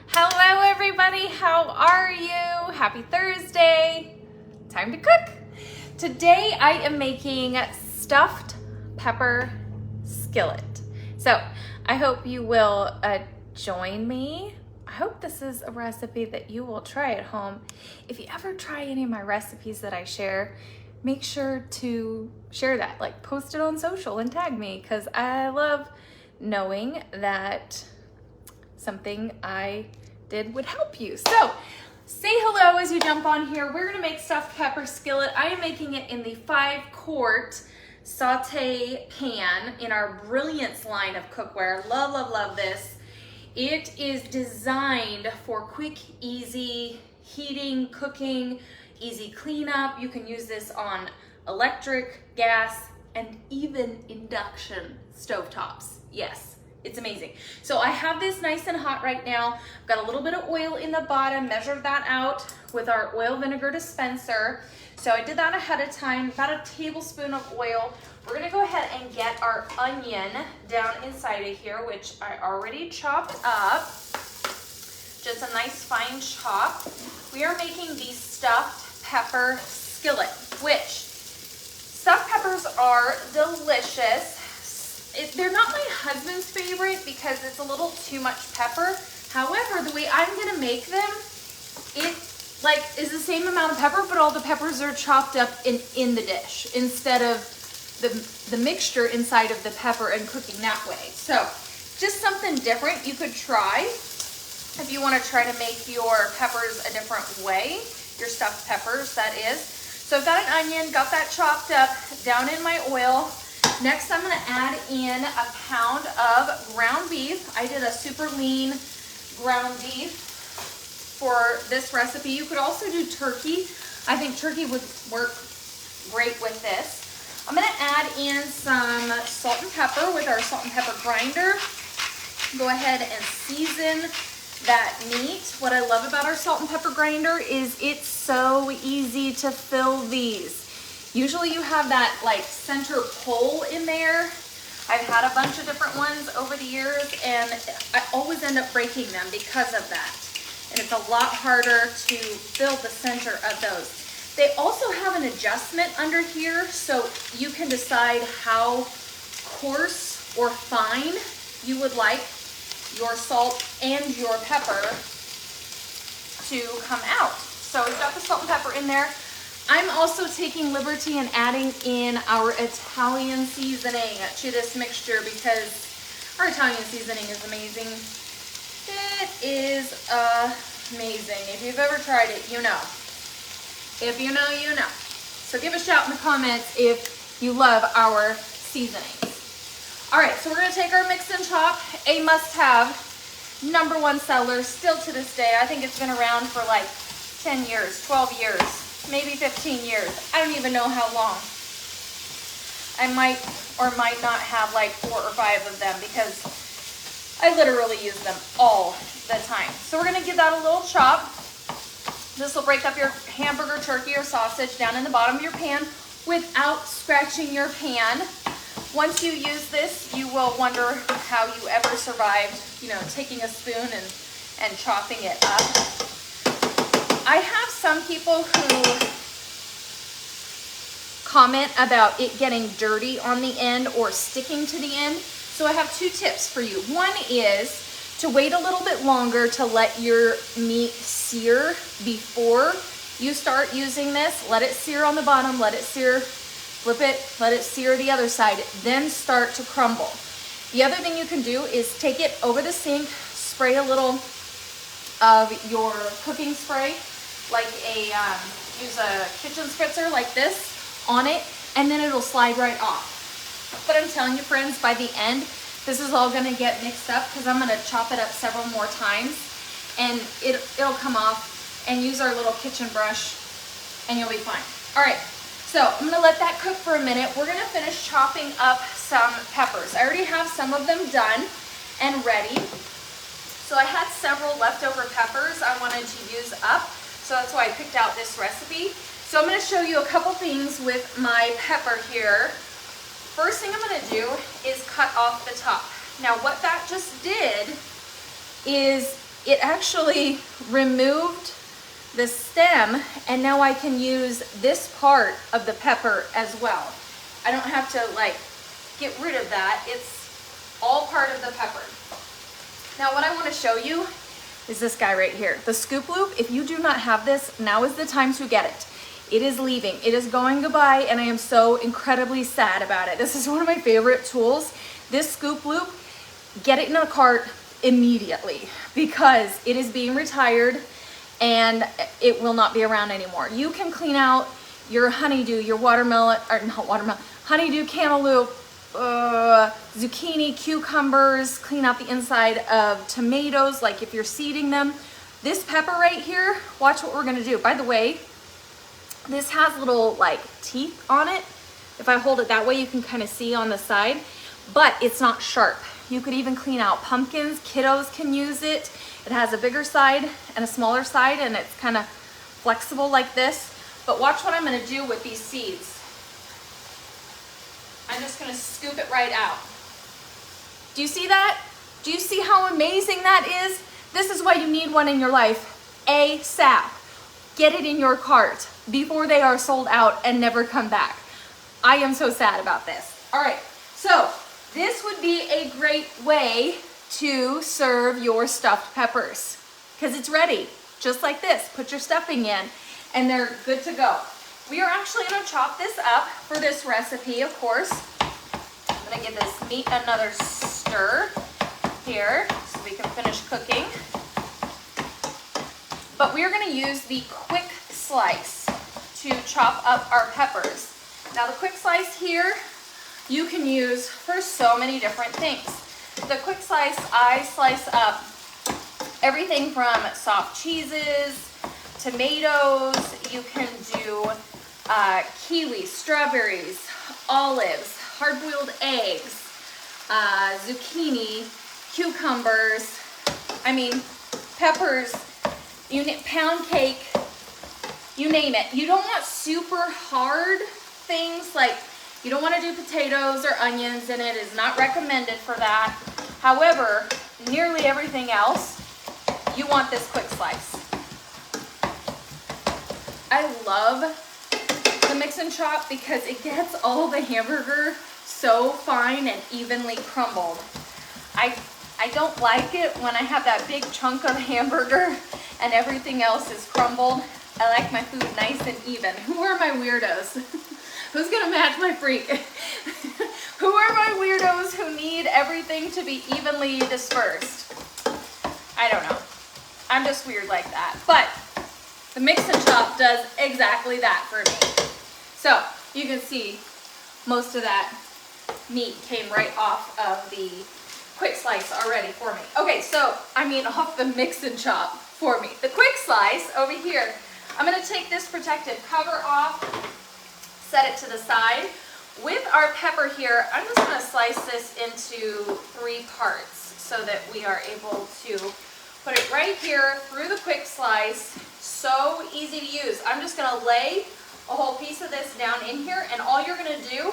Hello everybody, how are you? Happy Thursday. Time to cook. Today I am making stuffed pepper skillet. So I hope you will join me. I hope this is a recipe that you will try at home. If you ever try any of my recipes that I share, make sure to share that, like post it on social and tag me, because I love knowing that something I did would help you. So say hello as you jump on here. We're gonna make stuffed pepper skillet. I am making it in the 5-quart saute pan in our Brilliance line of cookware. Love, love, love this. It is designed for quick, easy heating, cooking, easy cleanup. You can use this on electric, gas, and even induction stovetops. Yes. It's amazing. So I have this nice and hot right now. I've got a little bit of oil in the bottom, measured that out with our oil vinegar dispenser. So I did that ahead of time, about a tablespoon of oil. We're gonna go ahead and get our onion down inside of here, which I already chopped up. Just a nice fine chop. We are making the stuffed pepper skillet, which stuffed peppers are delicious. They're not my husband's favorite because it's a little too much pepper. However, the way I'm gonna make them, it is the same amount of pepper, but all the peppers are chopped up in the dish instead of the mixture inside of the pepper and cooking that way. So just something different you could try if you wanna try to make your peppers a different way, your stuffed peppers, that is. So I've got an onion, got that chopped up down in my oil. Next, I'm gonna add in a pound of ground beef. I did a super lean ground beef for this recipe. You could also do turkey. I think turkey would work great with this. I'm gonna add in some salt and pepper with our salt and pepper grinder. Go ahead and season that meat. What I love about our salt and pepper grinder is it's so easy to fill these. Usually you have that center pole in there. I've had a bunch of different ones over the years and I always end up breaking them because of that. And it's a lot harder to fill the center of those. They also have an adjustment under here so you can decide how coarse or fine you would like your salt and your pepper to come out. So we've got the salt and pepper in there. I'm also taking liberty and adding in our Italian seasoning to this mixture because our Italian seasoning is amazing. It is amazing. If you've ever tried it, you know. If you know, you know. So give a shout in the comments if you love our seasonings. All right, so we're gonna take our mix and chop, a must-have, #1 seller, still to this day. I think it's been around for like 10 years, 12 years. Maybe 15 years. I don't even know how long. I might or might not have like 4 or 5 of them because I literally use them all the time. So we're gonna give that a little chop. This will break up your hamburger, turkey, or sausage down in the bottom of your pan without scratching your pan. Once you use this, you will wonder how you ever survived, taking a spoon and chopping it up. I have some people who comment about it getting dirty on the end or sticking to the end. So I have 2 tips for you. One is to wait a little bit longer to let your meat sear before you start using this. Let it sear on the bottom, let it sear, flip it, let it sear the other side, then start to crumble. The other thing you can do is take it over the sink, spray a little of your cooking spray, use a kitchen spritzer like this on it, and then it'll slide right off. But I'm telling you friends, by the end, this is all gonna get mixed up because I'm gonna chop it up several more times and it'll come off, and use our little kitchen brush and you'll be fine. All right, so I'm gonna let that cook for a minute. We're gonna finish chopping up some peppers. I already have some of them done and ready. So I had several leftover peppers I wanted to use up. So that's why I picked out this recipe. So I'm gonna show you a couple things with my pepper here. First thing I'm gonna do is cut off the top. Now what that just did is it actually removed the stem, and now I can use this part of the pepper as well. I don't have to like get rid of that. It's all part of the pepper. Now what I want to show you is this guy right here, the scoop loop. If you do not have this, now is the time to get it. It is leaving, it is going goodbye, and I am so incredibly sad about it. This is one of my favorite tools. This scoop loop, get it in a cart immediately because it is being retired and it will not be around anymore. You can clean out your honeydew, your watermelon, or not watermelon, honeydew, cantaloupe, zucchini, cucumbers, clean out the inside of tomatoes, like if you're seeding them. This pepper right here, watch what we're gonna do. By the way, this has little like teeth on it. If I hold it that way, you can kind of see on the side, but it's not sharp. You could even clean out pumpkins. Kiddos can use it. It has a bigger side and a smaller side, and it's kind of flexible like this. But watch what I'm gonna do with these seeds. I'm just gonna scoop it right out. Do you see that? Do you see how amazing that is? This is why you need one in your life ASAP. Get it in your cart before they are sold out and never come back. I am so sad about this. All right, so this would be a great way to serve your stuffed peppers because it's ready, just like this. Put your stuffing in and they're good to go. We are actually gonna chop this up for this recipe, of course. I'm gonna give this meat another stir here so we can finish cooking. But we're gonna use the quick slice to chop up our peppers. Now the quick slice here, you can use for so many different things. The quick slice, I slice up everything from soft cheeses, tomatoes, you can do kiwi, strawberries, olives, hard-boiled eggs, zucchini, cucumbers, I mean, peppers, pound cake, you name it. You don't want super hard things, like you don't want to do potatoes or onions, and it is not recommended for that. However, nearly everything else, you want this quick slice. I love the mix and chop because it gets all the hamburger so fine and evenly crumbled. I don't like it when I have that big chunk of hamburger and everything else is crumbled. I like my food nice and even. Who are my weirdos? Who's gonna match my freak? Who are my weirdos who need everything to be evenly dispersed? I don't know. I'm just weird like that. But the mix and chop does exactly that for me. So you can see most of that meat came right off of the quick slice already for me. Okay, so I mean off the mix and chop for me. The quick slice over here, I'm gonna take this protective cover off, set it to the side. With our pepper here, I'm just gonna slice this into 3 parts so that we are able to put it right here through the quick slice. So easy to use. I'm just gonna lay a whole piece of this down in here, and all you're gonna do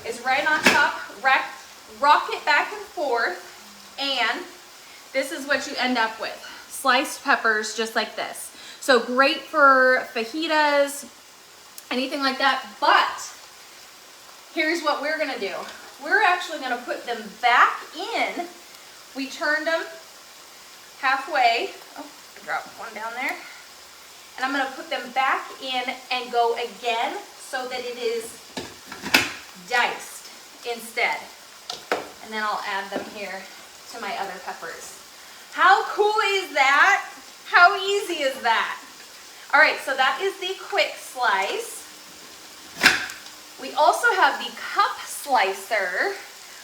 is right on top, rock it back and forth, and this is what you end up with. Sliced peppers just like this. So great for fajitas, anything like that, but here's what we're gonna do. We're actually gonna put them back in. We turned them halfway. Oh, I dropped one down there. And I'm gonna put them back in and go again so that it is diced instead. And then I'll add them here to my other peppers. How cool is that? How easy is that? All right, so that is the quick slice. We also have the cup slicer.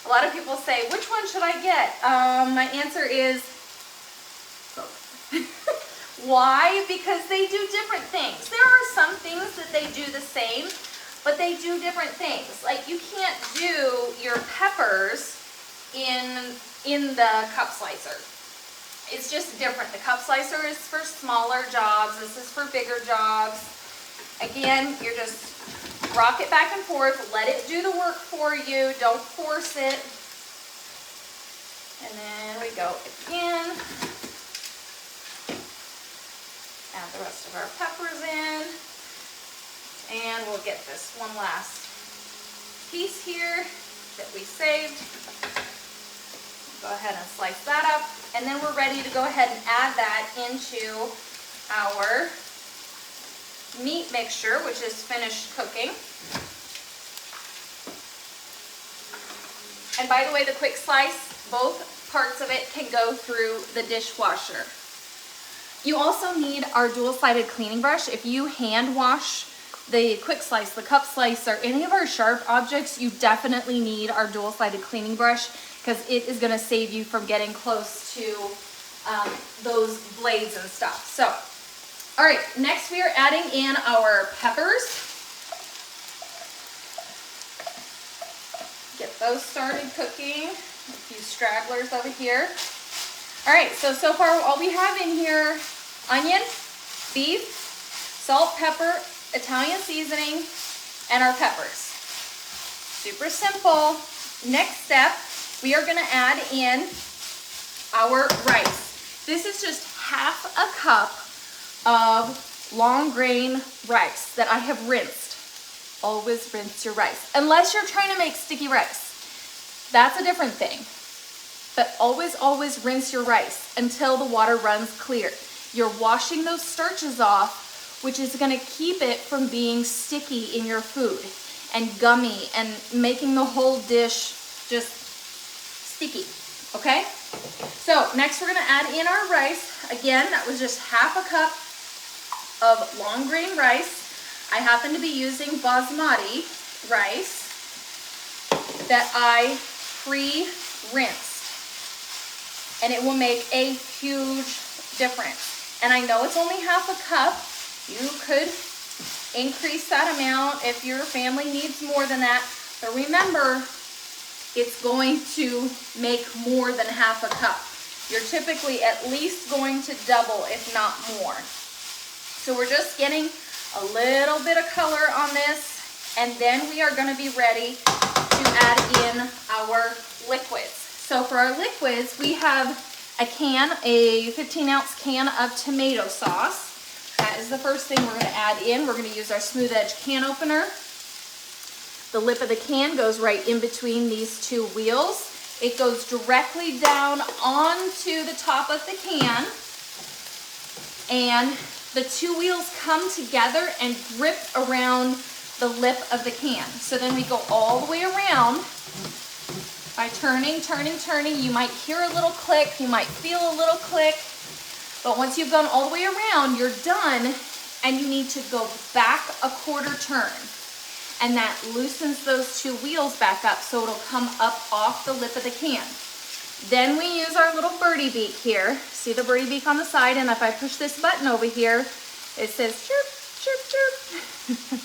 A lot of people say, which one should I get? My answer is both. Why? Because they do different things. There are some things that they do the same, but they do different things. Like you can't do your peppers in the cup slicer. It's just different. The cup slicer is for smaller jobs. This is for bigger jobs. Again, you're just rock it back and forth. Let it do the work for you. Don't force it. And then we go again. of our peppers in. And we'll get this one last piece here that we saved. Go ahead and slice that up. And then we're ready to go ahead and add that into our meat mixture, which is finished cooking. And by the way, the quick slice, both parts of it can go through the dishwasher. You also need our dual-sided cleaning brush. If you hand wash the quick slice, the cup slice, or any of our sharp objects, you definitely need our dual-sided cleaning brush because it is going to save you from getting close to those blades and stuff. So, all right, next we are adding in our peppers. Get those started cooking. A few stragglers over here. All right, so far all we have in here, onion, beef, salt, pepper, Italian seasoning, and our peppers. Super simple. Next step, we are gonna add in our rice. This is just half a cup of long grain rice that I have rinsed. Always rinse your rice, unless you're trying to make sticky rice. That's a different thing. But always, always rinse your rice until the water runs clear. You're washing those starches off, which is gonna keep it from being sticky in your food and gummy and making the whole dish just sticky, okay? So next we're gonna add in our rice. Again, that was just half a cup of long grain rice. I happen to be using basmati rice that I pre-rinsed. And it will make a huge difference. And I know it's only half a cup. You could increase that amount if your family needs more than that. But remember, it's going to make more than half a cup. You're typically at least going to double, if not more. So we're just getting a little bit of color on this, and then we are going to be ready to add in our liquids. So for our liquids, we have a 15-ounce can of tomato sauce. That is the first thing we're going to add in. We're going to use our smooth edge can opener. The lip of the can goes right in between these two wheels. It goes directly down onto the top of the can, and the two wheels come together and grip around the lip of the can. So then we go all the way around by turning, turning, turning. You might hear a little click, you might feel a little click, but once you've gone all the way around, you're done, and you need to go back a quarter turn. And that loosens those two wheels back up so it'll come up off the lip of the can. Then we use our little birdie beak here. See the birdie beak on the side? And if I push this button over here, it says chirp, chirp, chirp.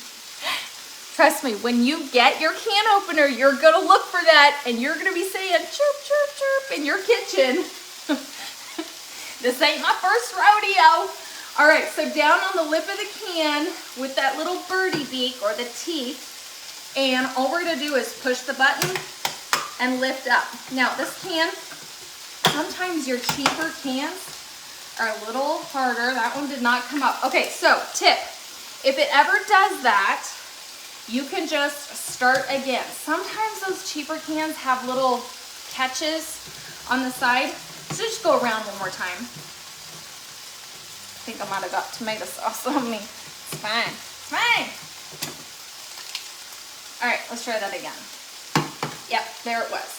Trust me, when you get your can opener, you're gonna look for that and you're gonna be saying chirp, chirp, chirp in your kitchen. This ain't my first rodeo. All right, so down on the lip of the can with that little birdie beak or the teeth, and all we're gonna do is push the button and lift up. Now this can, sometimes your cheaper cans are a little harder. That one did not come up. Okay, so tip, if it ever does that, you can just start again. Sometimes those cheaper cans have little catches on the side, so just go around one more time. I think I might have got tomato sauce on me. It's fine, it's fine. All right, let's try that again. Yep, there it was.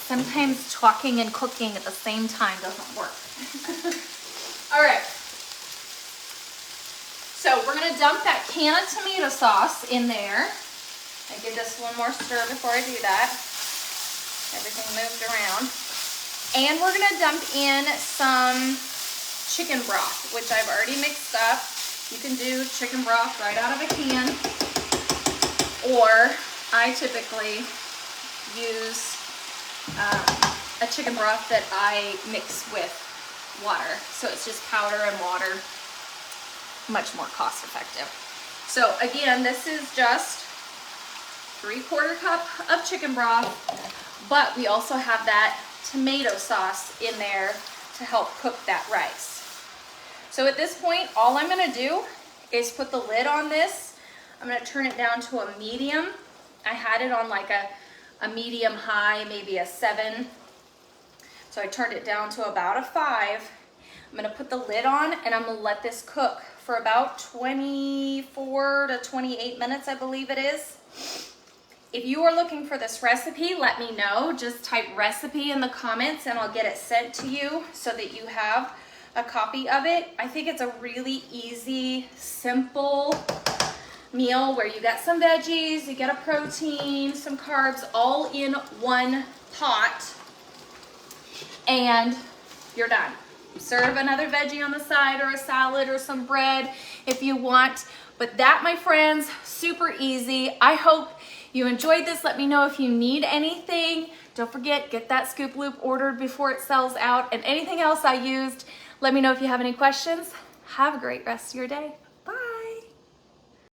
Sometimes talking and cooking at the same time doesn't work. All right. So we're gonna dump that can of tomato sauce in there. I give this one more stir before I do that. Everything moved around. And we're gonna dump in some chicken broth, which I've already mixed up. You can do chicken broth right out of a can, or I typically use a chicken broth that I mix with water. So it's just powder and water, much more cost effective. So again, this is just 3/4 cup of chicken broth, but we also have that tomato sauce in there to help cook that rice. So at this point, all I'm gonna do is put the lid on this. I'm gonna turn it down to a medium. I had it on like a medium high, maybe a 7. So I turned it down to about a 5. I'm gonna put the lid on and I'm gonna let this cook for about 24 to 28 minutes, I believe it is. If you are looking for this recipe, let me know. Just type recipe in the comments and I'll get it sent to you so that you have a copy of it. I think it's a really easy, simple meal where you get some veggies, you get a protein, some carbs, all in one pot, and you're done. Serve another veggie on the side or a salad or some bread if you want. But that, my friends, super easy. I hope you enjoyed this. Let me know if you need anything. Don't forget, get that scoop loop ordered before it sells out. And anything else I used, let me know if you have any questions. Have a great rest of your day.